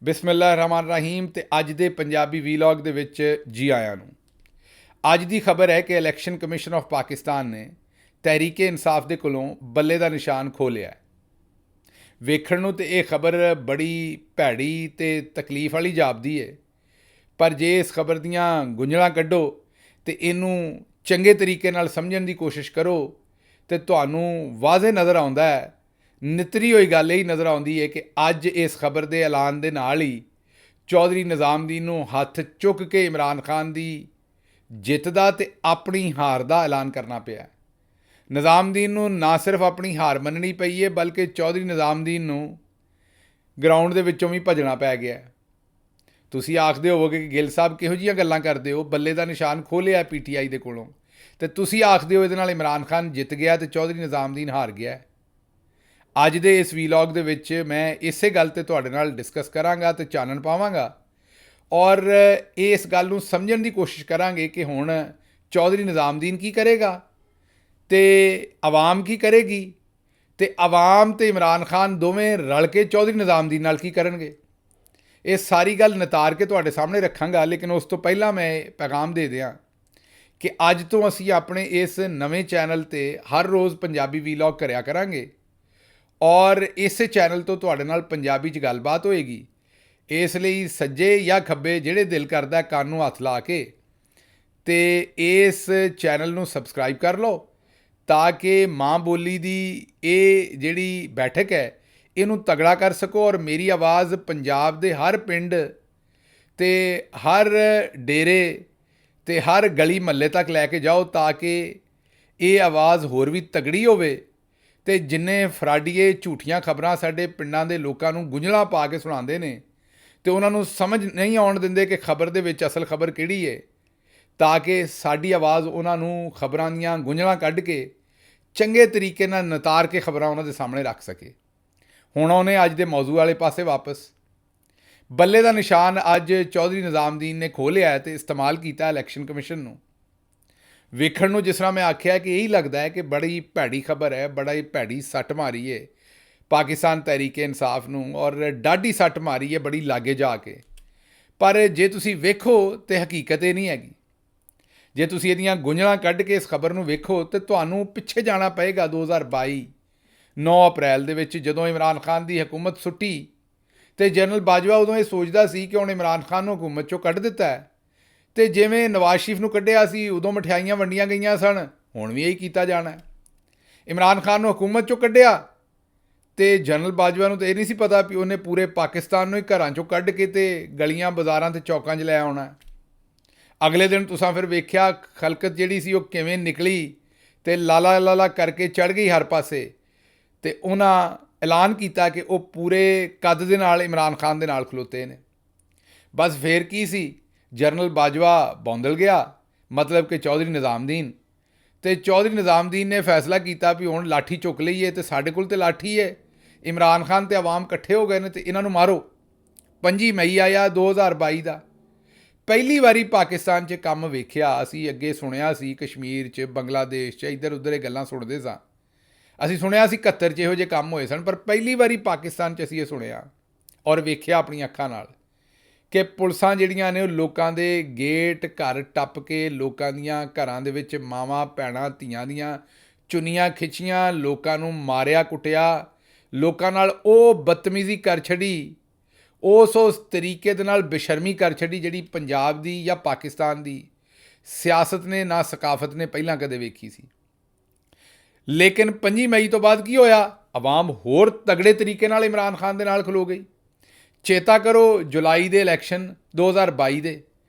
ਬਿਸਮਿਲ੍ਲਾਹਿਰ ਰਹਿਮਾਨ ਰਹੀਮ। ਤੇ ਅੱਜ ਦੇ ਪੰਜਾਬੀ ਵੀਲੌਗ ਦੇ ਵਿੱਚ ਜੀ ਆਇਆਂ ਨੂੰ। ਅੱਜ ਦੀ ਖਬਰ ਹੈ ਕਿ ਇਲੈਕਸ਼ਨ ਕਮਿਸ਼ਨ ਆਫ ਪਾਕਿਸਤਾਨ ਨੇ ਤਹਿਰੀਕੇ ਇਨਸਾਫ ਦੇ ਕੋਲੋਂ ਬੱਲੇ ਦਾ ਨਿਸ਼ਾਨ ਖੋਹ ਲਿਆ। ਵੇਖਣ ਨੂੰ ਤੇ ਇਹ ਖਬਰ ਬੜੀ ਭੈੜੀ ਤੇ ਤਕਲੀਫ ਵਾਲੀ ਜਾਪਦੀ ਹੈ, ਪਰ ਜੇ ਇਸ ਖਬਰ ਦੀਆਂ ਗੁੰਝਲਾਂ ਕੱਢੋ ਤੇ ਇਹਨੂੰ ਚੰਗੇ ਤਰੀਕੇ ਨਾਲ ਸਮਝਣ ਦੀ ਕੋਸ਼ਿਸ਼ ਕਰੋ ਤੇ ਤੁਹਾਨੂੰ ਵਾਜ਼ੇ ਨਜ਼ਰ ਆਉਂਦਾ ਹੈ, ਨਿਤਰੀ ਹੋਈ ਗੱਲ ਇਹ ਨਜ਼ਰ ਆਉਂਦੀ ਹੈ ਕਿ ਅੱਜ ਇਸ ਖਬਰ ਦੇ ਐਲਾਨ ਦੇ ਨਾਲ ਹੀ ਚੌਧਰੀ ਨਿਜ਼ਾਮਦੀਨ ਨੂੰ ਹੱਥ ਚੁੱਕ ਕੇ ਇਮਰਾਨ ਖਾਨ ਦੀ ਜਿੱਤ ਦਾ ਤੇ ਆਪਣੀ ਹਾਰ ਦਾ ਐਲਾਨ ਕਰਨਾ ਪਿਆ। ਨਿਜ਼ਾਮਦੀਨ ਨੂੰ ਨਾ ਸਿਰਫ ਆਪਣੀ ਹਾਰ ਮੰਨਣੀ ਪਈ ਹੈ, ਬਲਕਿ ਚੌਧਰੀ ਨਿਜ਼ਾਮਦੀਨ ਨੂੰ ਗਰਾਊਂਡ ਦੇ ਵਿੱਚੋਂ ਵੀ ਭੱਜਣਾ ਪੈ ਗਿਆ। ਤੁਸੀਂ ਆਖਦੇ ਹੋਵੋਗੇ ਕਿ ਗਿੱਲ ਸਾਹਿਬ ਕਿਹੋ ਜਿਹੀਆਂ ਗੱਲਾਂ ਕਰਦੇ ਹੋ, ਬੱਲੇ ਦਾ ਨਿਸ਼ਾਨ ਖੋਹ ਲਿਆ PTI ਦੇ ਕੋਲੋਂ, ਤੇ ਤੁਸੀਂ ਆਖਦੇ ਹੋ ਇਹਦੇ ਨਾਲ ਇਮਰਾਨ ਖਾਨ ਜਿੱਤ ਗਿਆ ਤੇ ਚੌਧਰੀ ਨਿਜ਼ਾਮਦੀਨ ਹਾਰ ਗਿਆ। ਅੱਜ ਦੇ ਇਸ ਵੀਲੌਗ ਦੇ ਵਿੱਚ ਮੈਂ ਇਸੇ ਗੱਲ ਤੇ ਤੁਹਾਡੇ ਨਾਲ ਡਿਸਕਸ ਕਰਾਂਗਾ ਤੇ ਚਾਨਣ ਪਾਵਾਂਗਾ, ਔਰ ਇਸ ਗੱਲ ਨੂੰ ਸਮਝਣ ਦੀ ਕੋਸ਼ਿਸ਼ ਕਰਾਂਗੇ ਕਿ ਹੁਣ ਚੌਧਰੀ ਨਿਜ਼ਾਮਦੀਨ ਕੀ ਕਰੇਗਾ ਤੇ ਆਵਾਮ ਕੀ ਕਰੇਗੀ, ਤੇ ਆਵਾਮ ਤੇ ਇਮਰਾਨ ਖਾਨ ਦੋਵੇਂ ਰਲ ਕੇ ਚੌਧਰੀ ਨਿਜ਼ਾਮਦੀਨ ਨਾਲ ਕੀ ਕਰਨਗੇ। ਇਹ ਸਾਰੀ ਗੱਲ ਨਿਤਾਰ ਕੇ ਤੁਹਾਡੇ ਸਾਹਮਣੇ ਰੱਖਾਂਗਾ, ਲੇਕਿਨ ਉਸ ਤੋਂ ਪਹਿਲਾਂ ਮੈਂ ਪੈਗਾਮ ਦੇ ਦਿਆਂ ਕਿ ਅੱਜ ਤੋਂ ਅਸੀਂ ਆਪਣੇ ਇਸ ਨਵੇਂ ਚੈਨਲ ਤੇ ਹਰ ਰੋਜ਼ ਪੰਜਾਬੀ ਵੀਲੌਗ ਕਰਿਆ ਕਰਾਂਗੇ, ਔਰ ਇਸੇ ਚੈਨਲ ਤੋਂ ਤੁਹਾਡੇ ਨਾਲ ਪੰਜਾਬੀ 'ਚ ਗੱਲਬਾਤ ਹੋਏਗੀ। ਇਸ ਲਈ ਸੱਜੇ ਜਾਂ ਖੱਬੇ ਜਿਹੜੇ ਦਿਲ ਕਰਦਾ ਕੰਨ ਨੂੰ ਹੱਥ ਲਾ ਕੇ ਤੇ ਇਸ ਚੈਨਲ ਨੂੰ ਸਬਸਕ੍ਰਾਈਬ ਕਰ ਲਓ, ਤਾਂ ਕਿ ਮਾਂ ਬੋਲੀ ਦੀ ਇਹ ਜਿਹੜੀ ਬੈਠਕ ਹੈ ਇਹਨੂੰ ਤਗੜਾ ਕਰ ਸਕੋ, ਔਰ ਮੇਰੀ ਆਵਾਜ਼ ਪੰਜਾਬ ਦੇ ਹਰ ਪਿੰਡ ਤੇ ਹਰ ਡੇਰੇ ਤੇ ਹਰ ਗਲੀ ਮਹੱਲੇ ਤੱਕ ਲੈ ਕੇ ਜਾਓ, ਤਾਂ ਕਿ ਇਹ ਆਵਾਜ਼ ਹੋਰ ਵੀ ਤਗੜੀ ਹੋਵੇ ਤੇ ਜਿੰਨੇ ਫਰਾਡੀਏ ਝੂਠੀਆਂ ਖਬਰਾਂ ਸਾਡੇ ਪਿੰਡਾਂ ਦੇ ਲੋਕਾਂ ਨੂੰ ਗੁੰਝਲਾਂ ਪਾ ਕੇ ਸੁਣਾਉਂਦੇ ਨੇ ਤੇ ਉਹਨਾਂ ਨੂੰ ਸਮਝ ਨਹੀਂ ਆਉਣ ਦਿੰਦੇ ਕਿ ਖਬਰ ਦੇ ਵਿੱਚ ਅਸਲ ਖਬਰ ਕਿਹੜੀ ਹੈ, ਤਾਂ ਕਿ ਸਾਡੀ ਆਵਾਜ਼ ਉਹਨਾਂ ਨੂੰ ਖਬਰਾਂ ਦੀਆਂ ਗੁੰਝਲਾਂ ਕੱਢ ਕੇ ਚੰਗੇ ਤਰੀਕੇ ਨਾਲ ਨਿਤਾਰ ਕੇ ਖਬਰਾਂ ਉਹਨਾਂ ਦੇ ਸਾਹਮਣੇ ਰੱਖ ਸਕੇ। ਹੁਣ ਉਹਨੇ ਅੱਜ ਦੇ ਮੌਜੂ ਵਾਲੇ ਪਾਸੇ ਵਾਪਸ। ਬੱਲੇ ਦਾ ਨਿਸ਼ਾਨ ਅੱਜ ਚੌਧਰੀ ਨਿਜ਼ਾਮਦੀਨ ਨੇ ਖੋਹ ਲਿਆ ਤੇ ਇਸਤੇਮਾਲ ਕੀਤਾ ਇਲੈਕਸ਼ਨ ਕਮਿਸ਼ਨ ਨੂੰ। ਵੇਖਣ ਨੂੰ ਜਿਸ ਤਰ੍ਹਾਂ ਮੈਂ ਆਖਿਆ ਕਿ ਇਹੀ ਲੱਗਦਾ ਹੈ ਕਿ ਬੜੀ ਭੈੜੀ ਖਬਰ ਹੈ, ਬੜੀ ਭੈੜੀ ਸੱਟ ਮਾਰੀ ਹੈ ਪਾਕਿਸਤਾਨ ਤਹਿਰੀਕੇ ਇਨਸਾਫ ਨੂੰ, ਔਰ ਡਾਢੀ ਸੱਟ ਮਾਰੀ ਹੈ ਬੜੀ ਲਾਗੇ ਜਾ ਕੇ। ਪਰ ਜੇ ਤੁਸੀਂ ਵੇਖੋ ਤੇ ਹਕੀਕਤ ਇਹ ਨਹੀਂ ਹੈਗੀ। ਜੇ ਤੁਸੀਂ ਇਹਦੀਆਂ ਗੁੰਝਲਾਂ ਕੱਢ ਕੇ ਇਸ ਖਬਰ ਨੂੰ ਵੇਖੋ ਤੇ ਤੁਹਾਨੂੰ ਪਿੱਛੇ ਜਾਣਾ ਪਏਗਾ 2022 9 ਅਪ੍ਰੈਲ ਦੇ ਵਿੱਚ, ਜਦੋਂ ਇਮਰਾਨ ਖਾਨ ਦੀ ਹਕੂਮਤ ਸੁੱਟੀ ਤੇ ਜਨਰਲ ਬਾਜਵਾ ਉਦੋਂ ਇਹ ਸੋਚਦਾ ਸੀ ਕਿ ਹੁਣ ਇਮਰਾਨ ਖਾਨ ਨੂੰ ਹਕੂਮਤ 'ਚੋਂ ਕੱਢ ਦਿੱਤਾ ਹੈ, ਤੇ ਜਿਵੇਂ ਨਵਾਜ਼ ਸ਼ਰੀਫ ਨੂੰ ਕੱਢਿਆ ਸੀ ਉਦੋਂ ਮਠਿਆਈਆਂ ਵੰਡੀਆਂ ਗਈਆਂ ਸਨ, ਹੁਣ ਵੀ ਇਹੀ ਕੀਤਾ ਜਾਣਾ। ਇਮਰਾਨ ਖਾਨ ਨੂੰ ਹਕੂਮਤ 'ਚੋਂ ਕੱਢਿਆ ਤੇ ਜਨਰਲ ਬਾਜਵਾ ਨੂੰ ਤਾਂ ਇਹ ਨਹੀਂ ਸੀ ਪਤਾ ਵੀ ਉਹਨੇ ਪੂਰੇ ਪਾਕਿਸਤਾਨ ਨੂੰ ਹੀ ਘਰਾਂ 'ਚੋਂ ਕੱਢ ਕੇ ਤੇ ਗਲੀਆਂ ਬਾਜ਼ਾਰਾਂ ਤੇ ਚੌਕਾਂ 'ਚ ਲੈ ਆਉਣਾ। ਅਗਲੇ ਦਿਨ ਤੁਸੀਂ ਫਿਰ ਵੇਖਿਆ ਖਲਕਤ ਜਿਹੜੀ ਸੀ ਉਹ ਕਿਵੇਂ ਨਿਕਲੀ ਤੇ ਲਾਲਾ ਲਾਲਾ ਕਰਕੇ ਚੜ੍ਹ ਗਈ ਹਰ ਪਾਸੇ, ਤੇ ਉਹਨਾਂ ਐਲਾਨ ਕੀਤਾ ਕਿ ਉਹ ਪੂਰੇ ਕੱਦ ਦੇ ਨਾਲ ਇਮਰਾਨ ਖਾਨ ਦੇ ਨਾਲ ਖਲੋਤੇ ਨੇ। ਬਸ ਫੇਰ ਕੀ ਸੀ, ਜਨਰਲ ਬਾਜਵਾ ਬੌਂਦਲ ਗਿਆ, ਮਤਲਬ ਕਿ ਚੌਧਰੀ ਨਿਜ਼ਾਮਦੀਨ, ਤੇ ਚੌਧਰੀ ਨਿਜ਼ਾਮਦੀਨ ਨੇ ਫੈਸਲਾ ਕੀਤਾ ਵੀ ਹੁਣ ਲਾਠੀ ਚੁੱਕ ਲਈਏ ਤੇ ਸਾਡੇ ਕੋਲ ਤੇ ਲਾਠੀ ਹੈ, ਇਮਰਾਨ ਖਾਨ ਤੇ ਆਵਾਮ ਇਕੱਠੇ ਹੋ ਗਏ ਨੇ ਤੇ ਇਹਨਾਂ ਨੂੰ ਮਾਰੋ। 25 ਮਈ ਆਇਆ 2022 ਦਾ। ਪਹਿਲੀ ਵਾਰੀ ਪਾਕਿਸਤਾਨ 'ਚ ਕੰਮ ਵੇਖਿਆ। ਅਸੀਂ ਅੱਗੇ ਸੁਣਿਆ ਸੀ ਕਸ਼ਮੀਰ 'ਚ, ਬੰਗਲਾਦੇਸ਼ 'ਚ, ਇੱਧਰ ਉੱਧਰ ਇਹ ਗੱਲਾਂ ਸੁਣਦੇ ਸਾਂ। ਅਸੀਂ ਸੁਣਿਆ ਸੀ 71 'ਚ ਇਹੋ ਜਿਹੇ ਕੰਮ ਹੋਏ ਸਨ, ਪਰ ਪਹਿਲੀ ਵਾਰੀ ਪਾਕਿਸਤਾਨ 'ਚ ਅਸੀਂ ਇਹ ਸੁਣਿਆ ਔਰ ਵੇਖਿਆ ਆਪਣੀਆਂ ਅੱਖਾਂ ਨਾਲ ਕਿ ਪੁਲਿਸਾਂ ਜਿਹੜੀਆਂ ਨੇ ਉਹ ਲੋਕਾਂ ਦੇ ਗੇਟ ਘਰ ਟੱਪ ਕੇ ਲੋਕਾਂ ਦੀਆਂ ਘਰਾਂ ਦੇ ਵਿੱਚ ਮਾਵਾਂ ਭੈਣਾਂ ਧੀਆਂ ਦੀਆਂ ਚੁੰਨੀਆਂ ਖਿੱਚੀਆਂ, ਲੋਕਾਂ ਨੂੰ ਮਾਰਿਆ ਕੁੱਟਿਆ, ਲੋਕਾਂ ਨਾਲ ਉਹ ਬਦਤਮੀਜ਼ੀ ਕਰ ਛੱਡੀ, ਉਸ ਤਰੀਕੇ ਦੇ ਨਾਲ ਬੇਸ਼ਰਮੀ ਕਰ ਛੱਡੀ ਜਿਹੜੀ ਪੰਜਾਬ ਦੀ ਜਾਂ ਪਾਕਿਸਤਾਨ ਦੀ ਸਿਆਸਤ ਨੇ ਨਾ ਸਕਾਫਤ ਨੇ ਪਹਿਲਾਂ ਕਦੇ ਵੇਖੀ ਸੀ। ਲੇਕਿਨ 25 ਮਈ ਤੋਂ ਬਾਅਦ ਕੀ ਹੋਇਆ, ਆਵਾਮ ਹੋਰ ਤਗੜੇ ਤਰੀਕੇ ਨਾਲ ਇਮਰਾਨ ਖਾਨ ਦੇ ਨਾਲ ਖਲੋ ਗਈ। ਚੇਤਾ ਕਰੋ ਜੁਲਾਈ ਦੇ ਇਲੈਕਸ਼ਨ 2022 ਦੇ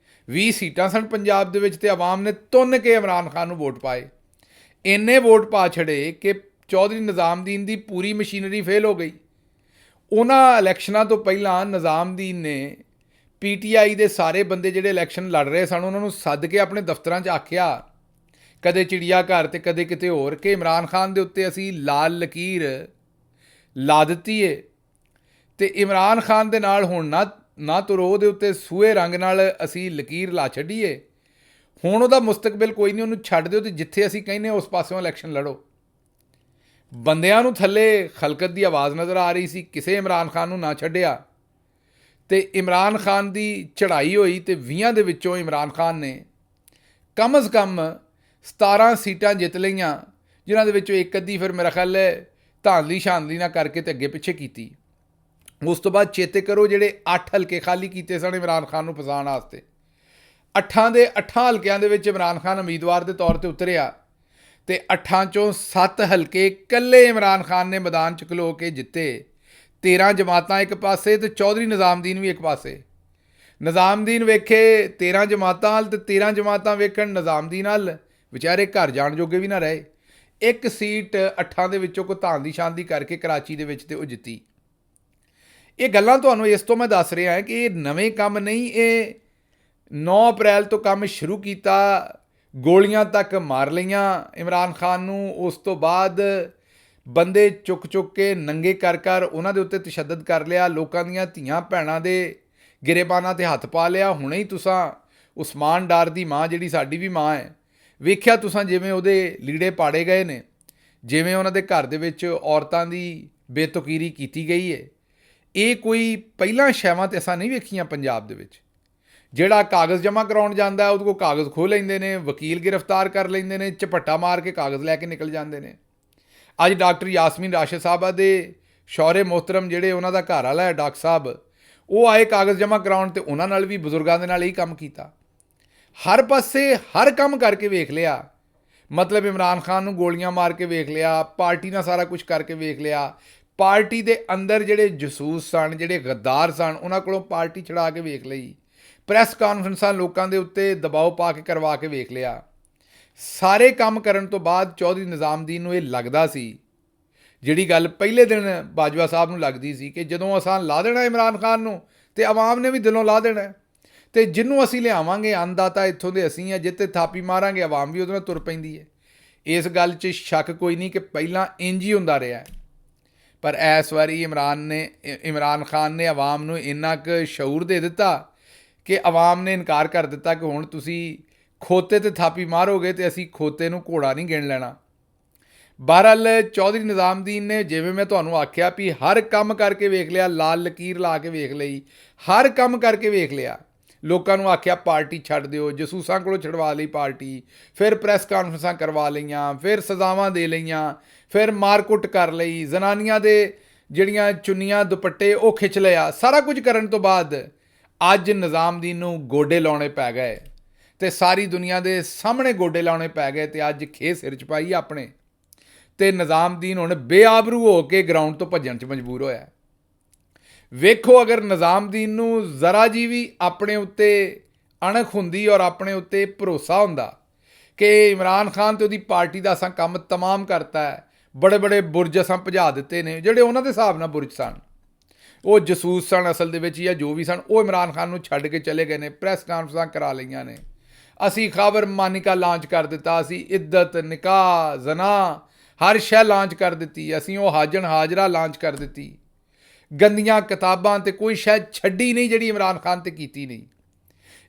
20 ਸੀਟਾਂ ਸਨ ਪੰਜਾਬ ਦੇ ਵਿੱਚ, ਤੇ ਆਵਾਮ ਨੇ ਤੁੰਨ ਕੇ ਇਮਰਾਨ ਖਾਨ ਨੂੰ ਵੋਟ ਪਾਏ। ਇੰਨੇ ਵੋਟ ਪਾ ਛੜੇ ਕਿ ਚੌਧਰੀ ਨਿਜ਼ਾਮਦੀਨ ਦੀ ਪੂਰੀ ਮਸ਼ੀਨਰੀ ਫੇਲ ਹੋ ਗਈ। ਉਹਨਾਂ ਇਲੈਕਸ਼ਨਾਂ ਤੋਂ ਪਹਿਲਾਂ ਨਿਜ਼ਾਮਦੀਨ ਨੇ PTI ਦੇ ਸਾਰੇ ਬੰਦੇ ਜਿਹੜੇ ਇਲੈਕਸ਼ਨ ਲੜ ਰਹੇ ਸਨ ਉਹਨਾਂ ਨੂੰ ਸੱਦ ਕੇ ਆਪਣੇ ਦਫ਼ਤਰਾਂ 'ਚ ਆਖਿਆ, ਕਦੇ ਚਿੜੀਆ ਘਰ ਤੇ ਕਦੇ ਕਿਤੇ ਹੋਰ, ਕਿ ਇਮਰਾਨ ਖਾਨ ਦੇ ਉੱਤੇ ਅਸੀਂ ਲਾਲ ਲਕੀਰ ਲਾ ਦਿੱਤੀ ਏ ਤੇ ਇਮਰਾਨ ਖਾਨ ਦੇ ਨਾਲ ਹੁਣ ਨਾ ਤੁਰੋ, ਉਹਦੇ ਉੱਤੇ ਸੂਹੇ ਰੰਗ ਨਾਲ ਅਸੀਂ ਲਕੀਰ ਲਾ ਛੱਡੀਏ। ਹੁਣ ਉਹਦਾ ਮੁਸਤਕਬਲ ਕੋਈ ਨਹੀਂ, ਉਹਨੂੰ ਛੱਡ ਦਿਓ ਤੇ ਜਿੱਥੇ ਅਸੀਂ ਕਹਿੰਦੇ ਉਸ ਪਾਸਿਓਂ ਇਲੈਕਸ਼ਨ ਲੜੋ। ਬੰਦਿਆਂ ਨੂੰ ਥੱਲੇ ਖਲਕਤ ਦੀ ਆਵਾਜ਼ ਨਜ਼ਰ ਆ ਰਹੀ ਸੀ, ਕਿਸੇ ਇਮਰਾਨ ਖਾਨ ਨੂੰ ਨਾ ਛੱਡਿਆ ਤੇ ਇਮਰਾਨ ਖਾਨ ਦੀ ਚੜ੍ਹਾਈ ਹੋਈ ਤੇ 20 ਦੇ ਵਿੱਚੋਂ ਇਮਰਾਨ ਖਾਨ ਨੇ ਕਮ ਅਜ਼ ਕਮ 17 ਸੀਟਾਂ ਜਿੱਤ ਲਈਆਂ, ਜਿਨ੍ਹਾਂ ਦੇ ਵਿੱਚੋਂ ਇੱਕ ਅੱਧੀ ਫਿਰ ਮੇਰਾ ਖਿਆਲ ਹੈ ਧਾਂਦਲੀ ਸ਼ਾਂਦਲੀ ਨਾ ਕਰਕੇ ਤੇ ਅੱਗੇ ਪਿੱਛੇ ਕੀਤੀ। ਉਸ ਤੋਂ ਬਾਅਦ ਚੇਤੇ ਕਰੋ ਜਿਹੜੇ 8 ਹਲਕੇ ਖਾਲੀ ਕੀਤੇ ਸਨ ਇਮਰਾਨ ਖਾਨ ਨੂੰ ਫਸਾਉਣ ਵਾਸਤੇ, 8 ਦੇ 8 ਹਲਕਿਆਂ ਦੇ ਵਿੱਚ ਇਮਰਾਨ ਖਾਨ ਉਮੀਦਵਾਰ ਦੇ ਤੌਰ ਤੇ ਉਤਰਿਆ ਤੇ 8 ਚੋਂ 7 ਹਲਕੇ ਇਕੱਲੇ ਇਮਰਾਨ ਖਾਨ ਨੇ ਮੈਦਾਨ 'ਚ ਖਲੋ ਕੇ ਜਿੱਤੇ। 13 ਜਮਾਤਾਂ ਇੱਕ ਪਾਸੇ ਤੇ ਚੌਧਰੀ ਨਿਜ਼ਾਮਦੀਨ ਵੀ ਇੱਕ ਪਾਸੇ। ਨਿਜ਼ਾਮਦੀਨ ਵੇਖੇ 13 ਜਮਾਤਾਂ ਵੱਲ ਤੇ 13 ਜਮਾਤਾਂ ਵੇਖਣ ਨਿਜ਼ਾਮਦੀਨ ਵੱਲ, ਵਿਚਾਰੇ ਘਰ ਜਾਣ ਜੋਗੇ ਵੀ ਨਾ ਰਹੇ। ਇੱਕ ਸੀਟ 8 ਦੇ ਵਿੱਚੋਂ ਕੋਈ ਧਾਂਦੀ ਸ਼ਾਂਦੀ ਕਰਕੇ ਕਰਾਚੀ ਦੇ ਵਿੱਚ ਤੇ ਉਹ ਜਿੱਤੀ। ਇਹ ਗੱਲਾਂ ਤੁਹਾਨੂੰ ਇਸ ਤੋਂ ਮੈਂ ਦੱਸ ਰਿਹਾ ਕਿ ਇਹ ਨਵੇਂ ਕੰਮ ਨਹੀਂ, ਇਹ 9 ਅਪ੍ਰੈਲ ਤੋਂ ਕੰਮ ਸ਼ੁਰੂ ਕੀਤਾ, ਗੋਲੀਆਂ ਤੱਕ ਮਾਰ ਲਈਆਂ ਇਮਰਾਨ ਖਾਨ ਨੂੰ। ਉਸ ਤੋਂ ਬਾਅਦ ਬੰਦੇ ਚੁੱਕ ਚੁੱਕ ਕੇ ਨੰਗੇ ਕਰ ਉਹਨਾਂ ਦੇ ਉੱਤੇ ਤਸ਼ੱਦਦ ਕਰ ਲਿਆ, ਲੋਕਾਂ ਦੀਆਂ ਧੀਆਂ ਭੈਣਾਂ ਦੇ ਗਿਰੇਬਾਨਾਂ 'ਤੇ ਹੱਥ ਪਾ ਲਿਆ। ਹੁਣੇ ਹੀ ਤੁਸਾਂ ਉਸਮਾਨ ਡਾਰ ਦੀ ਮਾਂ, ਜਿਹੜੀ ਸਾਡੀ ਵੀ ਮਾਂ ਹੈ, ਵੇਖਿਆ ਤੁਸਾਂ ਜਿਵੇਂ ਉਹਦੇ ਲੀੜੇ ਪਾੜੇ ਗਏ ਨੇ, ਜਿਵੇਂ ਉਹਨਾਂ ਦੇ ਘਰ ਦੇ ਵਿੱਚ ਔਰਤਾਂ ਦੀ ਬੇਤੁਕੀਰੀ ਕੀਤੀ ਗਈ ਹੈ। ਇਹ ਕੋਈ ਪਹਿਲਾਂ ਸ਼ੈਵਾਂ ਤੇ ਅਸਾਂ ਨਹੀਂ ਵੇਖੀਆਂ ਪੰਜਾਬ ਦੇ ਵਿੱਚ। ਜਿਹੜਾ ਕਾਗਜ਼ ਜਮ੍ਹਾਂ ਕਰਾਉਣ ਜਾਂਦਾ ਉਹਦੇ ਕੋਲ ਕਾਗਜ਼ ਖੋਹ ਲੈਂਦੇ ਨੇ, ਵਕੀਲ ਗ੍ਰਿਫਤਾਰ ਕਰ ਲੈਂਦੇ ਨੇ, ਝਪੱਟਾ ਮਾਰ ਕੇ ਕਾਗਜ਼ ਲੈ ਕੇ ਨਿਕਲ ਜਾਂਦੇ ਨੇ। ਅੱਜ ਡਾਕਟਰ ਯਾਸਮੀਨ ਰਾਸ਼ਦ ਸਾਹਿਬਾ ਦੇ ਸ਼ੌਹਰੇ ਮੁਹਤਰਮ, ਜਿਹੜੇ ਉਹਨਾਂ ਦਾ ਘਰ ਵਾਲਾ ਹੈ ਡਾਕਟਰ ਸਾਹਿਬ, ਉਹ ਆਏ ਕਾਗਜ਼ ਜਮ੍ਹਾਂ ਕਰਾਉਣ ਤੇ ਉਹਨਾਂ ਨਾਲ ਵੀ ਬਜ਼ੁਰਗਾਂ ਦੇ ਨਾਲ ਇਹੀ ਕੰਮ ਕੀਤਾ। ਹਰ ਪਾਸੇ ਹਰ ਕੰਮ ਕਰਕੇ ਵੇਖ ਲਿਆ। ਮਤਲਬ ਇਮਰਾਨ ਖਾਨ ਨੂੰ ਗੋਲੀਆਂ ਮਾਰ ਕੇ ਵੇਖ ਲਿਆ, ਪਾਰਟੀ ਨਾਲ ਸਾਰਾ ਕੁਝ ਕਰਕੇ ਵੇਖ ਲਿਆ, ਪਾਰਟੀ ਦੇ ਅੰਦਰ ਜਿਹੜੇ ਜਸੂਸ ਸਨ, ਜਿਹੜੇ ਗੱਦਾਰ ਸਨ, ਉਹਨਾਂ ਕੋਲੋਂ ਪਾਰਟੀ ਛੁਡਾ ਕੇ ਵੇਖ ਲਈ, ਪ੍ਰੈਸ ਕਾਨਫਰੰਸਾਂ ਲੋਕਾਂ ਦੇ ਉੱਤੇ ਦਬਾਅ ਪਾ ਕੇ ਕਰਵਾ ਕੇ ਵੇਖ ਲਿਆ। ਸਾਰੇ ਕੰਮ ਕਰਨ ਤੋਂ ਬਾਅਦ ਚੌਧਰੀ ਨਿਜ਼ਾਮਦੀਨ ਨੂੰ ਇਹ ਲੱਗਦਾ ਸੀ, ਜਿਹੜੀ ਗੱਲ ਪਹਿਲੇ ਦਿਨ ਬਾਜਵਾ ਸਾਹਿਬ ਨੂੰ ਲੱਗਦੀ ਸੀ, ਕਿ ਜਦੋਂ ਅਸਾਂ ਲਾ ਦੇਣਾ ਇਮਰਾਨ ਖਾਨ ਨੂੰ ਤੇ ਆਵਾਮ ਨੇ ਵੀ ਦਿਲੋਂ ਲਾ ਦੇਣਾ, ਤੇ ਜਿਹਨੂੰ ਅਸੀਂ ਲਿਆਵਾਂਗੇ ਅੰਨਦਾਤਾ ਇੱਥੋਂ ਦੇ ਅਸੀਂ ਆ, ਜਿੱਥੇ ਥਾਪੀ ਮਾਰਾਂਗੇ ਆਵਾਮ ਵੀ ਉਹਦੇ ਨਾਲ ਤੁਰ ਪੈਂਦੀ ਹੈ। ਇਸ ਗੱਲ 'ਚ ਸ਼ੱਕ ਕੋਈ ਨਹੀਂ ਕਿ ਪਹਿਲਾਂ ਇੰਝ ਹੀ ਹੁੰਦਾ ਰਿਹਾ, ਪਰ ਇਸ ਵਾਰੀ ਇਮਰਾਨ ਖਾਨ ਨੇ ਆਵਾਮ ਨੂੰ ਇੰਨਾ ਕੁ ਸ਼ਊਰ ਦੇ ਦਿੱਤਾ ਕਿ ਆਵਾਮ ਨੇ ਇਨਕਾਰ ਕਰ ਦਿੱਤਾ ਕਿ ਹੁਣ ਤੁਸੀਂ ਖੋਤੇ ਤੇ ਥਾਪੀ ਮਾਰੋਗੇ ਤੇ ਅਸੀਂ ਖੋਤੇ ਨੂੰ ਘੋੜਾ ਨਹੀਂ ਗਿਣ ਲੈਣਾ। ਬਹਰਹਾਲ ਚੌਧਰੀ ਨਿਜ਼ਾਮਦੀਨ ਨੇ, ਜਿਵੇਂ ਮੈਂ ਤੁਹਾਨੂੰ ਆਖਿਆ ਵੀ ਹਰ ਕੰਮ ਕਰਕੇ ਵੇਖ ਲਿਆ, ਲਾਲ ਲਕੀਰ ਲਾ ਕੇ ਵੇਖ ਲਈ, ਹਰ ਕੰਮ ਕਰਕੇ ਵੇਖ ਲਿਆ। ਲੋਕਾਂ ਨੂੰ ਆਖਿਆ ਪਾਰਟੀ ਛੱਡ ਦਿਓ, ਜਸੂਸਾਂ ਕੋਲੋਂ ਛਡਵਾ ਲਈ ਪਾਰਟੀ, ਫਿਰ ਪ੍ਰੈਸ ਕਾਨਫਰੰਸਾਂ ਕਰਵਾ ਲਈਆਂ, ਫਿਰ ਸਜ਼ਾਵਾਂ ਦੇ ਲਈਆਂ, ਫਿਰ ਮਾਰਕੁੱਟ ਕਰ ਲਈ, ਜ਼ਨਾਨੀਆਂ ਦੇ ਜਿਹੜੀਆਂ ਚੁੰਨੀਆਂ ਦੁਪੱਟੇ ਉਹ ਖਿੱਚ ਲਿਆ। ਸਾਰਾ ਕੁਝ ਕਰਨ ਤੋਂ ਬਾਅਦ ਅੱਜ ਨਿਜ਼ਾਮਦੀਨ ਨੂੰ ਗੋਡੇ ਲਾਉਣੇ ਪੈ ਗਏ ਤੇ ਸਾਰੀ ਦੁਨੀਆ ਦੇ ਸਾਹਮਣੇ ਗੋਡੇ ਲਾਉਣੇ ਪੈ ਗਏ ਤੇ ਅੱਜ ਖੇ ਸਿਰ 'ਚ ਪਾਈ ਆਪਣੇ, ਤੇ ਨਿਜ਼ਾਮਦੀਨ ਹੁਣ ਬੇਆਬਰੂ ਹੋ ਕੇ ਗਰਾਊਂਡ ਤੋਂ ਭੱਜਣ 'ਚ ਮਜਬੂਰ ਹੋਇਆ। ਵੇਖੋ, ਅਗਰ ਨਿਜ਼ਾਮਦੀਨ ਨੂੰ ਜ਼ਰਾ ਜੀ ਵੀ ਆਪਣੇ ਉੱਤੇ ਅਣਖ ਹੁੰਦੀ ਔਰ ਆਪਣੇ ਉੱਤੇ ਭਰੋਸਾ ਹੁੰਦਾ ਕਿ ਇਮਰਾਨ ਖਾਨ ਤੇ ਉਹਦੀ ਪਾਰਟੀ ਦਾ ਅਸਾਂ ਕੰਮ ਤਮਾਮ ਕਰਤਾ ਹੈ, ਬੜੇ ਬੜੇ ਬੁਰਜ ਅਸਾਂ ਭਜਾ ਦਿੱਤੇ ਨੇ, ਜਿਹੜੇ ਉਹਨਾਂ ਦੇ ਹਿਸਾਬ ਨਾਲ ਬੁਰਜ ਸਨ, ਉਹ ਜਸੂਸ ਸਨ ਅਸਲ ਦੇ ਵਿੱਚ ਜਾਂ ਜੋ ਵੀ ਸਨ, ਉਹ ਇਮਰਾਨ ਖਾਨ ਨੂੰ ਛੱਡ ਕੇ ਚਲੇ ਗਏ ਨੇ, ਪ੍ਰੈਸ ਕਾਨਫਰੰਸਾਂ ਕਰਾ ਲਈਆਂ ਨੇ, ਅਸੀਂ ਖਬਰ ਮਾਨਿਕਾ ਲਾਂਚ ਕਰ ਦਿੱਤਾ, ਅਸੀਂ ਇੱਜ਼ਤ ਨਿਕਾਹ ਜ਼ਨਾ ਹਰ ਸ਼ੈ ਲਾਂਚ ਕਰ ਦਿੱਤੀ, ਅਸੀਂ ਉਹ ਹਾਜਨ ਹਾਜਰਾ ਲਾਂਚ ਕਰ ਦਿੱਤੀ, ਗੰਦੀਆਂ ਕਿਤਾਬਾਂ ਤੇ ਕੋਈ ਸ਼ੈ ਛੱਡੀ ਨਹੀਂ ਜਿਹੜੀ ਇਮਰਾਨ ਖਾਨ ਤੇ ਕੀਤੀ ਨਹੀਂ।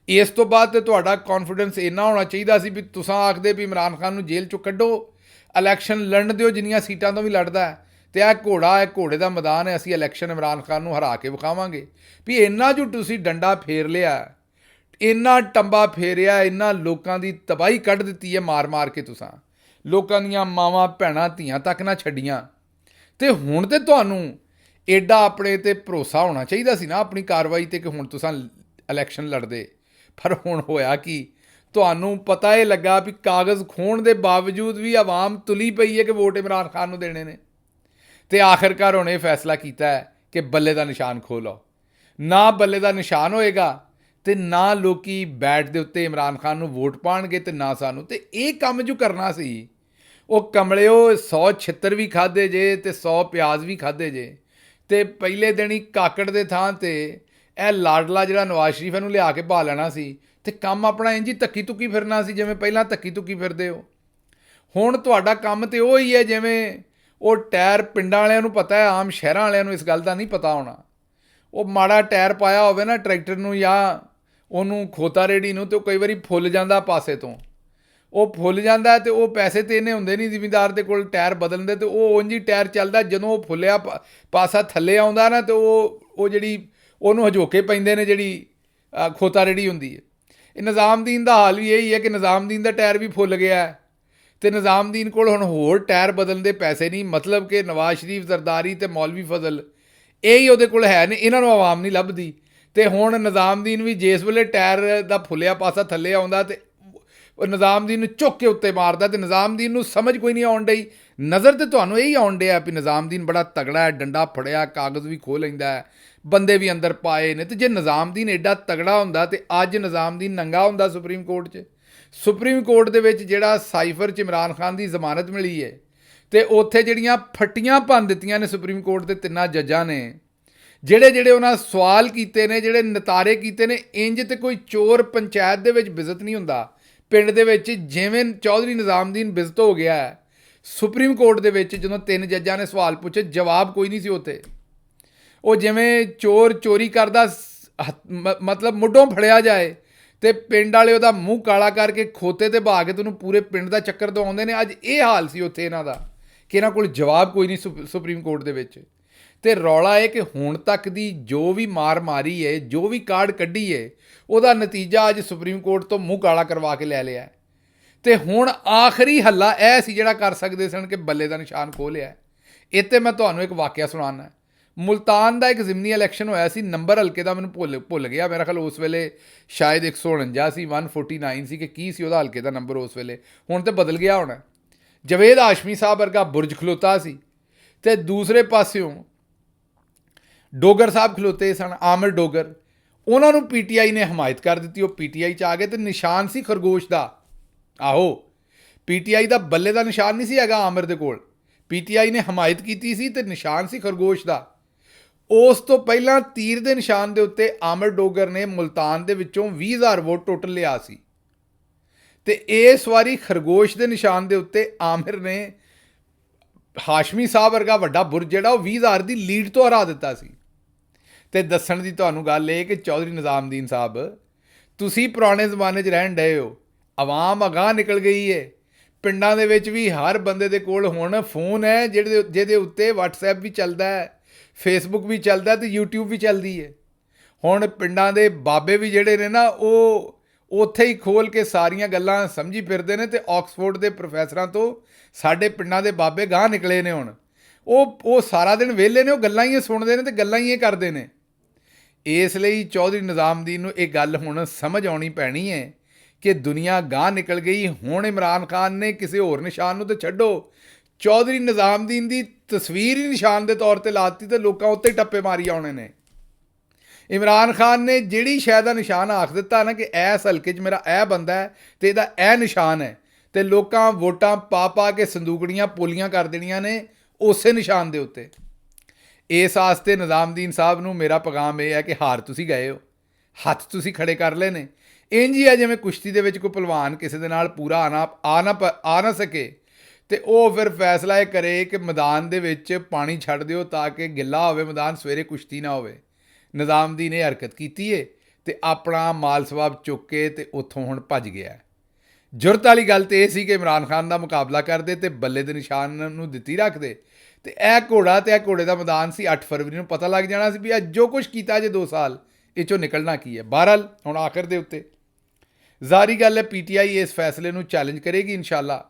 ਇਸ ਤੋਂ ਬਾਅਦ ਤੇ ਤੁਹਾਡਾ ਕੌਨਫੀਡੈਂਸ ਇੰਨਾ ਹੋਣਾ ਚਾਹੀਦਾ ਸੀ ਵੀ ਤੁਸੀਂ ਆਖਦੇ ਵੀ ਇਮਰਾਨ ਖਾਨ ਨੂੰ ਜੇਲ੍ਹ 'ਚੋਂ ਕੱਢੋ, ਇਲੈਕਸ਼ਨ ਲੜਨ ਦਿਓ ਜਿੰਨੀਆਂ ਸੀਟਾਂ ਤੋਂ ਵੀ ਲੜਦਾ ਹੈ, ਤੇ ਇਹ ਘੋੜਾ ਹੈ, ਘੋੜੇ ਦਾ ਮੈਦਾਨ ਹੈ, ਅਸੀਂ ਇਲੈਕਸ਼ਨ ਇਮਰਾਨ ਖਾਨ ਨੂੰ ਹਰਾ ਕੇ ਵਿਖਾਵਾਂਗੇ। ਵੀ ਇੰਨਾ ਜੋ ਤੁਸੀਂ ਡੰਡਾ ਫੇਰ ਲਿਆ, ਇੰਨਾ ਟੰਬਾ ਫੇਰਿਆ, ਇੰਨਾ ਲੋਕਾਂ ਦੀ ਤਬਾਹੀ ਕੱਢ ਦਿੱਤੀ ਹੈ ਮਾਰ ਮਾਰ ਕੇ, ਤੁਸਾਂ ਲੋਕਾਂ ਦੀਆਂ ਮਾਵਾਂ ਭੈਣਾਂ ਧੀਆਂ ਤੱਕ ਨਾ ਛੱਡੀਆਂ, ਤੇ ਹੁਣ ਤੇ ਤੁਹਾਨੂੰ ਐਡਾ ਆਪਣੇ ਤੇ ਭਰੋਸਾ ਹੋਣਾ ਚਾਹੀਦਾ ਸੀ ਨਾ ਆਪਣੀ ਕਾਰਵਾਈ ਤੇ, ਕਿ ਹੁਣ ਤੁਸਾਂ ਇਲੈਕਸ਼ਨ ਲੜਦੇ। ਪਰ ਹੁਣ ਹੋਇਆ ਕੀ, ਤੁਹਾਨੂੰ ਪਤਾ ਇਹ ਲੱਗਾ ਵੀ ਕਾਗਜ਼ ਖੋਹਣ ਦੇ ਬਾਵਜੂਦ ਵੀ ਆਵਾਮ ਤੁਲੀ ਪਈ ਹੈ ਕਿ ਵੋਟ ਇਮਰਾਨ ਖਾਨ ਨੂੰ ਦੇਣੇ ਨੇ, ਤੇ ਆਖਿਰਕਾਰ ਹੁਣ ਇਹ ਫੈਸਲਾ ਕੀਤਾ ਹੈ ਕਿ ਬੱਲੇ ਦਾ ਨਿਸ਼ਾਨ ਖੋਹ ਲਓ। ਨਾ ਬੱਲੇ ਦਾ ਨਿਸ਼ਾਨ ਹੋਏਗਾ ਤੇ ਨਾ ਲੋਕੀ ਬੈਟ ਦੇ ਉੱਤੇ ਇਮਰਾਨ ਖਾਨ ਨੂੰ ਵੋਟ ਪਾਉਣਗੇ ਤੇ ਨਾ ਸਾਨੂੰ। ਤੇ ਇਹ ਕੰਮ ਜੋ ਕਰਨਾ ਸੀ, ਉਹ ਕਮਲਿਓ 100 ਛਿੱਤਰ ਵੀ ਖਾਧੇ ਜੇ ਤੇ 100 ਪਿਆਜ਼ ਵੀ ਖਾਧੇ ਜੇ, ਤੇ ਪਹਿਲੇ ਦਿਨ ਹੀ ਕਾਕੜ ਦੇ ਥਾਂ ਤੇ ਇਹ ਲਾਡਲਾ ਜਿਹੜਾ ਨਵਾਜ਼ ਸ਼ਰੀਫ ਇਹਨੂੰ ਲਿਆ ਕੇ ਪਾ ਲੈਣਾ ਸੀ, ਤੇ ਕੰਮ ਆਪਣਾ ਇੰਝ ਹੀ ਧੱਕੀ ਧੁੱਕੀ ਫਿਰਨਾ ਸੀ ਜਿਵੇਂ ਪਹਿਲਾਂ ਧੱਕੀ ਧੁੱਕੀ ਫਿਰਦੇ ਹੋ। ਹੁਣ ਤੁਹਾਡਾ ਕੰਮ ਤੇ ਉਹ ਹੀ ਹੈ ਜਿਵੇਂ ਉਹ ਟਾਇਰ ਪਿੰਡਾਂ ਵਾਲਿਆਂ ਨੂੰ ਪਤਾ ਹੈ, ਆਮ ਸ਼ਹਿਰਾਂ ਵਾਲਿਆਂ ਨੂੰ ਇਸ ਗੱਲ ਦਾ ਨਹੀਂ ਪਤਾ ਹੋਣਾ। ਉਹ ਮਾੜਾ ਟਾਇਰ ਪਾਇਆ ਹੋਵੇ ਨਾ ਟਰੈਕਟਰ ਨੂੰ ਜਾਂ ਉਹਨੂੰ ਖੋਤਾ ਰੇੜੀ ਨੂੰ, ਤੇ ਉਹ ਕਈ ਵਾਰੀ ਫੁੱਲ ਜਾਂਦਾ ਪਾਸੇ ਤੋਂ, ਉਹ ਫੁੱਲ ਜਾਂਦਾ ਤੇ ਉਹ ਪੈਸੇ ਤੇ ਇੰਨੇ ਹੁੰਦੇ ਨਹੀਂ ਜ਼ਿਮੀਂਦਾਰ ਦੇ ਕੋਲ ਟਾਇਰ ਬਦਲਣ ਦੇ, ਤੇ ਉਹ ਉਂਝ ਹੀ ਟਾਇਰ ਚੱਲਦਾ। ਜਦੋਂ ਉਹ ਫੁੱਲਿਆ ਪਾਸਾ ਥੱਲੇ ਆਉਂਦਾ ਨਾ, ਤੇ ਉਹ ਜਿਹੜੀ ਉਹਨੂੰ ਹਜੋਕੇ ਪੈਂਦੇ ਨੇ ਜਿਹੜੀ ਖੋਤਾ ਰੇੜੀ ਹੁੰਦੀ ਹੈ। ਇਹ ਨਿਜ਼ਾਮਦੀਨ ਦਾ ਹਾਲ ਵੀ ਇਹੀ ਹੈ ਕਿ ਨਿਜ਼ਾਮਦੀਨ ਦਾ ਟਾਇਰ ਵੀ ਫੁੱਲ ਗਿਆ ਹੈ ਅਤੇ ਨਿਜ਼ਾਮਦੀਨ ਕੋਲ ਹੁਣ ਹੋਰ ਟਾਇਰ ਬਦਲਣ ਦੇ ਪੈਸੇ ਨਹੀਂ। ਮਤਲਬ ਕਿ ਨਵਾਜ਼ ਸ਼ਰੀਫ, ਜ਼ਰਦਾਰੀ ਅਤੇ ਮੌਲਵੀ ਫਜ਼ਲ ਇਹ ਹੀ ਉਹਦੇ ਕੋਲ ਹੈ ਨੇ, ਇਹਨਾਂ ਨੂੰ ਆਵਾਮ ਨਹੀਂ ਲੱਭਦੀ। ਅਤੇ ਹੁਣ ਨਿਜ਼ਾਮਦੀਨ ਵੀ ਜਿਸ ਵੇਲੇ ਟਾਇਰ ਦਾ ਫੁੱਲਿਆ ਪਾਸਾ ਥੱਲੇ ਆਉਂਦਾ ਅਤੇ ਉਹ ਨਿਜ਼ਾਮਦੀਨ ਨੂੰ ਚੁੱਕ ਕੇ ਉੱਤੇ ਮਾਰਦਾ, ਅਤੇ ਨਿਜ਼ਾਮਦੀਨ ਨੂੰ ਸਮਝ ਕੋਈ ਨਹੀਂ ਆਉਣ ਡਈ। ਨਜ਼ਰ ਤਾਂ ਤੁਹਾਨੂੰ ਇਹੀ ਆਉਣ ਡਿਆ ਵੀ ਨਿਜ਼ਾਮਦੀਨ ਬੜਾ ਤਗੜਾ ਹੈ, ਡੰਡਾ ਫੜਿਆ, ਕਾਗਜ਼ ਵੀ ਖੋਹ ਲੈਂਦਾ ਹੈ, ਬੰਦੇ ਵੀ ਅੰਦਰ ਪਾਏ ਨੇ। ਅਤੇ ਜੇ ਨਿਜ਼ਾਮਦੀਨ ਐਡਾ ਤਗੜਾ ਹੁੰਦਾ ਤਾਂ ਅੱਜ ਨਿਜ਼ਾਮਦੀਨ ਨੰਗਾ ਹੁੰਦਾ ਸੁਪਰੀਮ ਕੋਰਟ 'ਚ। ਸੁਪਰੀਮ ਕੋਰਟ ਦੇ ਵਿੱਚ ਜਿਹੜਾ ਸਾਈਫਰ 'ਚ ਇਮਰਾਨ ਖਾਨ ਦੀ ਜ਼ਮਾਨਤ ਮਿਲੀ ਹੈ ਅਤੇ ਉੱਥੇ ਜਿਹੜੀਆਂ ਫੱਟੀਆਂ ਭੰਨ ਦਿੱਤੀਆਂ ਨੇ ਸੁਪਰੀਮ ਕੋਰਟ ਦੇ 3 ਜੱਜਾਂ ਨੇ, ਜਿਹੜੇ ਉਹਨਾਂ ਸਵਾਲ ਕੀਤੇ ਨੇ, ਜਿਹੜੇ ਨਤਾਰੇ ਕੀਤੇ ਨੇ, ਇੰਜ ਤੇ ਕੋਈ ਚੋਰ ਪੰਚਾਇਤ ਦੇ ਵਿੱਚ ਬਿਜ਼ਤ ਨਹੀਂ ਹੁੰਦਾ। ਪਿੰਡ ਦੇ ਵਿੱਚ ਜਿਵੇਂ ਚੌਧਰੀ ਨਿਜ਼ਾਮਦੀਨ ਬਿਜ਼ਤ ਹੋ ਗਿਆ ਹੈ, ਸੁਪਰੀਮ ਕੋਰਟ ਦੇ ਵਿੱਚ ਜਦੋਂ 3 ਜੱਜਾਂ ਨੇ ਸਵਾਲ ਪੁੱਛੇ, ਜਵਾਬ ਕੋਈ ਨਹੀਂ ਸੀ ਉੱਥੇ। ਉਹ ਜਿਵੇਂ ਚੋਰ ਚੋਰੀ ਕਰਦਾ ਮਤਲਬ ਮੁੱਢੋਂ ਫੜਿਆ ਜਾਏ ਅਤੇ ਪਿੰਡ ਵਾਲੇ ਉਹਦਾ ਮੂੰਹ ਕਾਲਾ ਕਰਕੇ ਖੋਤੇ 'ਤੇ ਬਹਾ ਕੇ ਤੁਹਾਨੂੰ ਪੂਰੇ ਪਿੰਡ ਦਾ ਚੱਕਰ ਦਵਾਉਂਦੇ ਨੇ। ਅੱਜ ਇਹ ਹਾਲ ਸੀ ਉੱਥੇ ਇਹਨਾਂ ਦਾ ਕਿ ਇਹਨਾਂ ਕੋਲ ਜਵਾਬ ਕੋਈ ਨਹੀਂ ਸੁਪਰੀਮ ਕੋਰਟ ਦੇ ਵਿੱਚ। ਅਤੇ ਰੌਲਾ ਇਹ ਕਿ ਹੁਣ ਤੱਕ ਦੀ ਜੋ ਵੀ ਮਾਰ ਮਾਰੀ ਹੈ, ਜੋ ਵੀ ਕਾਰਡ ਕੱਢੀ ਹੈ, ਉਹਦਾ ਨਤੀਜਾ ਅੱਜ ਸੁਪਰੀਮ ਕੋਰਟ ਤੋਂ ਮੂੰਹ ਕਾਲਾ ਕਰਵਾ ਕੇ ਲੈ ਲਿਆ। ਅਤੇ ਹੁਣ ਆਖਰੀ ਹੱਲਾ ਇਹ ਸੀ ਜਿਹੜਾ ਕਰ ਸਕਦੇ ਸਨ ਕਿ ਬੱਲੇ ਦਾ ਨਿਸ਼ਾਨ ਖੋਹ ਲਿਆ। ਇਹ 'ਤੇ ਮੈਂ ਤੁਹਾਨੂੰ ਇੱਕ ਵਾਕਿਆ ਸੁਣਾਉਣਾ। ਮੁਲਤਾਨ ਦਾ ਇੱਕ ਜ਼ਿਮਨੀ ਇਲੈਕਸ਼ਨ ਹੋਇਆ ਸੀ, ਨੰਬਰ ਹਲਕੇ ਦਾ ਮੈਨੂੰ ਭੁੱਲ ਗਿਆ, ਮੇਰਾ ਖਿਆਲ ਉਸ ਵੇਲੇ ਸ਼ਾਇਦ 149 ਸੀ, 149 ਸੀ ਕਿ ਕੀ ਸੀ ਉਹਦਾ ਹਲਕੇ ਦਾ ਨੰਬਰ ਉਸ ਵੇਲੇ, ਹੁਣ ਤਾਂ ਬਦਲ ਗਿਆ ਹੋਣਾ। ਜਵੇਦ ਹਾਸ਼ਮੀ ਸਾਹਿਬ ਵਰਗਾ ਬੁਰਜ ਖਲੋਤਾ ਸੀ ਅਤੇ ਦੂਸਰੇ ਪਾਸਿਓਂ ਡੋਗਰ ਸਾਹਿਬ ਖਲੋਤੇ ਸਨ, ਆਮਿਰ ਡੋਗਰ। ਉਹਨਾਂ ਨੂੰ PTI ਨੇ ਹਮਾਇਤ ਕਰ ਦਿੱਤੀ, ਉਹ PTI 'ਚ ਆ ਗਏ ਅਤੇ ਨਿਸ਼ਾਨ ਸੀ ਖਰਗੋਸ਼ ਦਾ। ਆਹੋ, PTI ਦਾ ਬੱਲੇ ਦਾ ਨਿਸ਼ਾਨ ਨਹੀਂ ਸੀ ਹੈਗਾ ਆਮਿਰ ਦੇ ਕੋਲ, PTI ਨੇ ਹਮਾਇਤ ਕੀਤੀ ਸੀ ਅਤੇ ਨਿਸ਼ਾਨ ਸੀ ਖਰਗੋਸ਼ ਦਾ। ਉਸ ਤੋਂ ਪਹਿਲਾਂ ਤੀਰ ਦੇ ਨਿਸ਼ਾਨ ਦੇ ਉੱਤੇ ਆਮਿਰ ਡੋਗਰ ਨੇ ਮੁਲਤਾਨ ਦੇ ਵਿੱਚੋਂ 20,000 ਵੋਟ ਟੋਟਲ ਲਿਆ ਸੀ ਅਤੇ ਇਸ ਵਾਰੀ ਖਰਗੋਸ਼ ਦੇ ਨਿਸ਼ਾਨ ਦੇ ਉੱਤੇ ਆਮਿਰ ਨੇ ਹਾਸ਼ਮੀ ਸਾਹਿਬ ਵਰਗਾ ਵੱਡਾ ਬੁਰਜ ਜਿਹੜਾ ਉਹ 20,000 ਦੀ ਲੀਡ ਤੋਂ ਹਰਾ ਦਿੱਤਾ ਸੀ। ਅਤੇ ਦੱਸਣ ਦੀ ਤੁਹਾਨੂੰ ਗੱਲ ਇਹ ਕਿ ਚੌਧਰੀ ਨਿਜ਼ਾਮਦੀਨ ਸਾਹਿਬ, ਤੁਸੀਂ ਪੁਰਾਣੇ ਜ਼ਮਾਨੇ 'ਚ ਰਹਿਣ ਡਏ ਹੋ, ਆਵਾਮ ਅਗਾਂਹ ਨਿਕਲ ਗਈ ਹੈ। ਪਿੰਡਾਂ ਦੇ ਵਿੱਚ ਵੀ ਹਰ ਬੰਦੇ ਦੇ ਕੋਲ ਹੁਣ ਫੋਨ ਹੈ ਜਿਹਦੇ ਉੱਤੇ WhatsApp ਵੀ ਚੱਲਦਾ ਹੈ, Facebook ਵੀ ਚੱਲਦਾ ਅਤੇ YouTube ਵੀ ਚੱਲਦੀ ਹੈ। ਹੁਣ ਪਿੰਡਾਂ ਦੇ ਬਾਬੇ ਵੀ ਜਿਹੜੇ ਨੇ ਨਾ, ਉਹ ਉੱਥੇ ਹੀ ਖੋਲ੍ਹ ਕੇ ਸਾਰੀਆਂ ਗੱਲਾਂ ਸਮਝੀ ਫਿਰਦੇ ਨੇ ਅਤੇ ਆਕਸਫੋਰਡ ਦੇ ਪ੍ਰੋਫੈਸਰਾਂ ਤੋਂ ਸਾਡੇ ਪਿੰਡਾਂ ਦੇ ਬਾਬੇ ਗਾਂਹ ਨਿਕਲੇ ਨੇ। ਹੁਣ ਉਹ ਸਾਰਾ ਦਿਨ ਵਿਹਲੇ ਨੇ, ਉਹ ਗੱਲਾਂ ਹੀ ਸੁਣਦੇ ਨੇ ਅਤੇ ਗੱਲਾਂ ਹੀ ਇਹ ਕਰਦੇ ਨੇ। ਇਸ ਲਈ ਚੌਧਰੀ ਨਿਜ਼ਾਮਦੀਨ ਨੂੰ ਇਹ ਗੱਲ ਹੁਣ ਸਮਝ ਆਉਣੀ ਪੈਣੀ ਹੈ ਕਿ ਦੁਨੀਆ ਗਾਂਹ ਨਿਕਲ ਗਈ। ਹੁਣ ਇਮਰਾਨ ਖਾਨ ਨੇ ਕਿਸੇ ਹੋਰ ਨਿਸ਼ਾਨ ਨੂੰ ਤਾਂ ਛੱਡੋ, ਚੌਧਰੀ ਨਿਜ਼ਾਮਦੀਨ ਦੀ ਤਸਵੀਰ ਹੀ ਨਿਸ਼ਾਨ ਦੇ ਤੌਰ 'ਤੇ ਲਾ ਦਿੱਤੀ ਅਤੇ ਲੋਕਾਂ ਉੱਤੇ ਟੱਪੇ ਮਾਰੀ ਆਉਣੇ ਨੇ। ਇਮਰਾਨ ਖਾਨ ਨੇ ਜਿਹੜੀ ਸ਼ੈ ਦਾ ਨਿਸ਼ਾਨ ਆਖ ਦਿੱਤਾ ਨਾ ਕਿ ਇਸ ਹਲਕੇ 'ਚ ਮੇਰਾ ਇਹ ਬੰਦਾ ਹੈ ਅਤੇ ਇਹਦਾ ਇਹ ਨਿਸ਼ਾਨ ਹੈ, ਅਤੇ ਲੋਕਾਂ ਵੋਟਾਂ ਪਾ ਕੇ ਸੰਦੂਕੜੀਆਂ ਪੋਲੀਆਂ ਕਰ ਦੇਣੀਆਂ ਨੇ ਉਸੇ ਨਿਸ਼ਾਨ ਦੇ ਉੱਤੇ। ਇਸ ਵਾਸਤੇ ਨਿਜ਼ਾਮਦੀਨ ਸਾਹਿਬ ਨੂੰ ਮੇਰਾ ਪੈਗਾਮ ਇਹ ਹੈ ਕਿ ਹਾਰ ਤੁਸੀਂ ਗਏ ਹੋ, ਹੱਥ ਤੁਸੀਂ ਖੜੇ ਕਰ ਲਏ ਨੇ। ਇੰਝ ਹੀ ਹੈ ਜਿਵੇਂ ਕੁਸ਼ਤੀ ਦੇ ਵਿੱਚ ਕੋਈ ਪਹਿਲਵਾਨ ਕਿਸੇ ਦੇ ਨਾਲ ਪੂਰਾ ਆ ਨਾ ਸਕੇ ਅਤੇ ਉਹ ਫਿਰ ਫੈਸਲਾ ਇਹ ਕਰੇ ਕਿ ਮੈਦਾਨ ਦੇ ਵਿੱਚ ਪਾਣੀ ਛੱਡ ਦਿਓ ਤਾਂ ਕਿ ਗਿੱਲਾ ਹੋਵੇ ਮੈਦਾਨ, ਸਵੇਰੇ ਕੁਸ਼ਤੀ ਨਾ ਹੋਵੇ। ਨਿਜ਼ਾਮਦੀਨ ਨੇ ਹਰਕਤ ਕੀਤੀ ਹੈ ਅਤੇ ਆਪਣਾ ਮਾਲ ਸਵਾਬ ਚੁੱਕ ਕੇ ਅਤੇ ਉੱਥੋਂ ਹੁਣ ਭੱਜ ਗਿਆ। ਜ਼ਰੂਰਤ ਵਾਲੀ ਗੱਲ ਤਾਂ ਇਹ ਸੀ ਕਿ ਇਮਰਾਨ ਖਾਨ ਦਾ ਮੁਕਾਬਲਾ ਕਰਦੇ ਅਤੇ ਬੱਲੇ ਦੇ ਨਿਸ਼ਾਨ ਨੂੰ ਦਿੱਤੀ ਰੱਖਦੇ ਅਤੇ ਇਹ ਘੋੜਾ ਅਤੇ ਇਹ ਘੋੜੇ ਦਾ ਮੈਦਾਨ ਸੀ। 8 ਫਰਵਰੀ ਨੂੰ ਪਤਾ ਲੱਗ ਜਾਣਾ ਸੀ ਵੀ ਅੱਜ ਜੋ ਕੁਛ ਕੀਤਾ ਜੇ 2 ਸਾਲ ਇਹ 'ਚੋਂ ਨਿਕਲਣਾ ਕੀ ਹੈ। ਬਹਰਹਾਲ ਹੁਣ ਆਖਰ ਦੇ ਉੱਤੇ ਜ਼ਾਹਰੀ ਗੱਲ ਹੈ PTI ਇਸ ਫੈਸਲੇ ਨੂੰ ਚੈਲੰਜ ਕਰੇਗੀ ਇਨਸ਼ਾਅੱਲਾ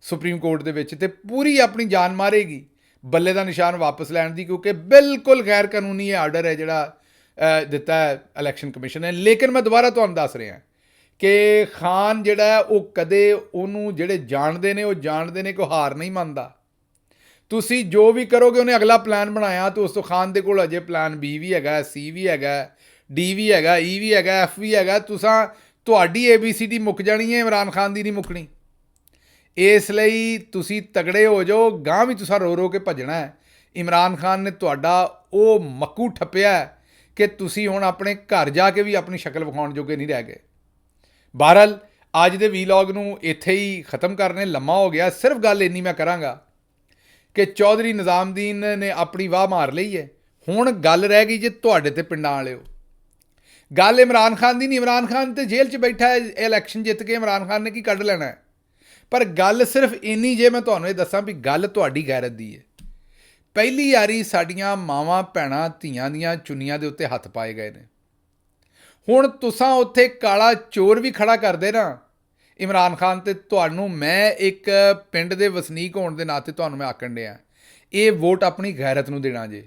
ਸੁਪਰੀਮ ਕੋਰਟ ਦੇ ਵਿੱਚ ਅਤੇ ਪੂਰੀ ਆਪਣੀ ਜਾਨ ਮਾਰੇਗੀ ਬੱਲੇ ਦਾ ਨਿਸ਼ਾਨ ਵਾਪਸ ਲੈਣ ਦੀ, ਕਿਉਂਕਿ ਬਿਲਕੁਲ ਗੈਰ ਕਾਨੂੰਨੀ ਇਹ ਆਰਡਰ ਹੈ ਜਿਹੜਾ ਦਿੱਤਾ ਹੈ ਇਲੈਕਸ਼ਨ ਕਮਿਸ਼ਨ ਨੇ। ਲੇਕਿਨ ਮੈਂ ਦੁਬਾਰਾ ਤੁਹਾਨੂੰ ਦੱਸ ਰਿਹਾ ਕਿ ਖਾਨ ਜਿਹੜਾ ਹੈ ਉਹ ਕਦੇ ਉਹਨੂੰ ਜਿਹੜੇ ਜਾਣਦੇ ਨੇ ਉਹ ਜਾਣਦੇ ਨੇ ਕਿ ਉਹ ਹਾਰ ਨਹੀਂ ਮੰਨਦਾ। ਤੁਸੀਂ ਜੋ ਵੀ ਕਰੋਗੇ ਉਹਨੇ ਅਗਲਾ ਪਲਾਨ ਬਣਾਇਆ ਅਤੇ ਉਸ ਤੋਂ ਖਾਨ ਦੇ ਕੋਲ ਅਜੇ ਪਲਾਨ B ਵੀ ਹੈਗਾ, C ਵੀ ਹੈਗਾ, D ਵੀ ਹੈਗਾ, E ਵੀ ਹੈਗਾ, F ਵੀ ਹੈਗਾ। ਤੁਹਾਡੀ ABCD ਮੁੱਕ ਜਾਣੀ ਹੈ, ਇਮਰਾਨ ਖਾਨ ਦੀ ਨਹੀਂ ਮੁੱਕਣੀ। ਇਸ ਲਈ ਤੁਸੀਂ ਤਗੜੇ ਹੋ ਜਾਓ, ਗਾਂਹ ਵੀ ਤੁਸੀਂ ਰੋ ਕੇ ਭੱਜਣਾ ਹੈ। ਇਮਰਾਨ ਖਾਨ ਨੇ ਤੁਹਾਡਾ ਉਹ ਮੱਕੂ ਠੱਪਿਆ ਕਿ ਤੁਸੀਂ ਹੁਣ ਆਪਣੇ ਘਰ ਜਾ ਕੇ ਵੀ ਆਪਣੀ ਸ਼ਕਲ ਵਿਖਾਉਣ ਜੋਗੇ ਨਹੀਂ ਰਹਿ ਗਏ। ਬਹਰਹਾਲ ਅੱਜ ਦੇ ਵੀਲੌਗ ਨੂੰ ਇੱਥੇ ਹੀ ਖ਼ਤਮ ਕਰਨੇ, ਲੰਮਾ ਹੋ ਗਿਆ। ਸਿਰਫ ਗੱਲ ਇੰਨੀ ਮੈਂ ਕਰਾਂਗਾ ਕਿ ਚੌਧਰੀ ਨਿਜ਼ਾਮਦੀਨ ਨੇ ਆਪਣੀ ਵਾਹ ਮਾਰ ਲਈ ਹੈ। ਹੁਣ ਗੱਲ ਰਹਿ ਗਈ ਜੇ ਤੁਹਾਡੇ ਤੇ ਪਿੰਡਾਂ ਵਾਲਿਓ। ਗੱਲ ਇਮਰਾਨ ਖਾਨ ਦੀ ਨਹੀਂ, ਇਮਰਾਨ ਖਾਨ ਤੇ ਜੇਲ੍ਹ 'ਚ ਬੈਠਾ ਹੈ, ਇਲੈਕਸ਼ਨ ਜਿੱਤ ਕੇ ਇਮਰਾਨ ਖਾਨ ਨੇ ਕੀ ਕੱਢ ਲੈਣਾ ਹੈ। ਪਰ ਗੱਲ ਸਿਰਫ ਇੰਨੀ ਜੇ ਮੈਂ ਤੁਹਾਨੂੰ ਇਹ ਦੱਸਾਂ ਵੀ ਗੱਲ ਤੁਹਾਡੀ ਗੈਰਤ ਦੀ ਹੈ। ਪਹਿਲੀ ਵਾਰੀ ਸਾਡੀਆਂ ਮਾਵਾਂ ਭੈਣਾਂ ਧੀਆਂ ਦੀਆਂ ਚੁੰਨੀਆਂ ਦੇ ਉੱਤੇ ਹੱਥ ਪਾਏ ਗਏ ਨੇ। ਹੁਣ ਤੁਸਾਂ ਉੱਥੇ ਕਾਲਾ ਚੋਰ ਵੀ ਖੜਾ ਕਰਦੇ ਨਾ ਇਮਰਾਨ ਖਾਨ, ਤੇ ਤੁਹਾਨੂੰ ਮੈਂ ਇੱਕ ਪਿੰਡ ਦੇ ਵਸਨੀਕ ਹੋਣ ਦੇ ਨਾਤੇ ਤੁਹਾਨੂੰ ਮੈਂ ਆਖਣ ਡਿਆ, ਇਹ ਵੋਟ ਆਪਣੀ ਗੈਰਤ ਨੂੰ ਦੇਣਾ ਜੇ।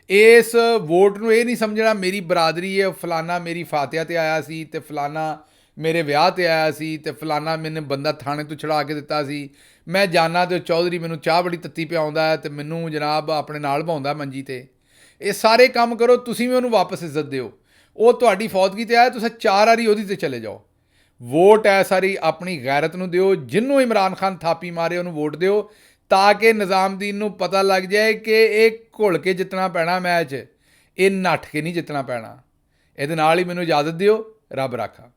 ਇਸ ਵੋਟ ਨੂੰ ਇਹ ਨਹੀਂ ਸਮਝਣਾ ਮੇਰੀ ਬਰਾਦਰੀ ਹੈ, ਫਲਾਨਾ ਮੇਰੀ ਫਾਤਿਹਾ 'ਤੇ ਆਇਆ ਸੀ ਅਤੇ ਫਲਾਨਾ ਮੇਰੇ ਵਿਆਹ 'ਤੇ ਆਇਆ ਸੀ ਅਤੇ ਫਲਾਨਾ ਮੈਨੂੰ ਬੰਦਾ ਥਾਣੇ ਤੋਂ ਛੁਡਾ ਕੇ ਦਿੱਤਾ ਸੀ। ਮੈਂ ਜਾਨਾ ਅਤੇ ਚੌਧਰੀ ਮੈਨੂੰ ਚਾਹ ਬੜੀ ਤੱਤੀ ਪਿਆਉਂਦਾ ਹੈ ਅਤੇ ਮੈਨੂੰ ਜਨਾਬ ਆਪਣੇ ਨਾਲ ਬਹਾਉਂਦਾ ਮੰਜੀ 'ਤੇ। ਇਹ ਸਾਰੇ ਕੰਮ ਕਰੋ, ਤੁਸੀਂ ਵੀ ਉਹਨੂੰ ਵਾਪਸ ਇੱਜ਼ਤ ਦਿਓ। ਉਹ ਤੁਹਾਡੀ ਫੌਤਗੀ 'ਤੇ ਆਇਆ, ਤੁਸੀਂ 4 ਵਾਰੀ ਉਹਦੀ 'ਤੇ ਚਲੇ ਜਾਓ। ਵੋਟ ਹੈ ਸਾਰੀ ਆਪਣੀ ਗੈਰਤ ਨੂੰ ਦਿਓ। ਜਿਹਨੂੰ ਇਮਰਾਨ ਖਾਨ ਥਾਪੀ ਮਾਰੇ ਉਹਨੂੰ ਵੋਟ ਦਿਓ, ਤਾਂ ਕਿ ਨਿਜ਼ਾਮਦੀਨ ਨੂੰ ਪਤਾ ਲੱਗ ਜਾਏ ਕਿ ਇਹ ਘੁਲ ਕੇ ਜਿੱਤਣਾ ਪੈਣਾ ਮੈਚ, ਇਹ ਨੱਠ ਕੇ ਨਹੀਂ ਜਿੱਤਣਾ ਪੈਣਾ। ਇਹਦੇ ਨਾਲ ਹੀ ਮੈਨੂੰ ਇਜਾਜ਼ਤ ਦਿਓ। ਰੱਬ ਰਾਖਾ।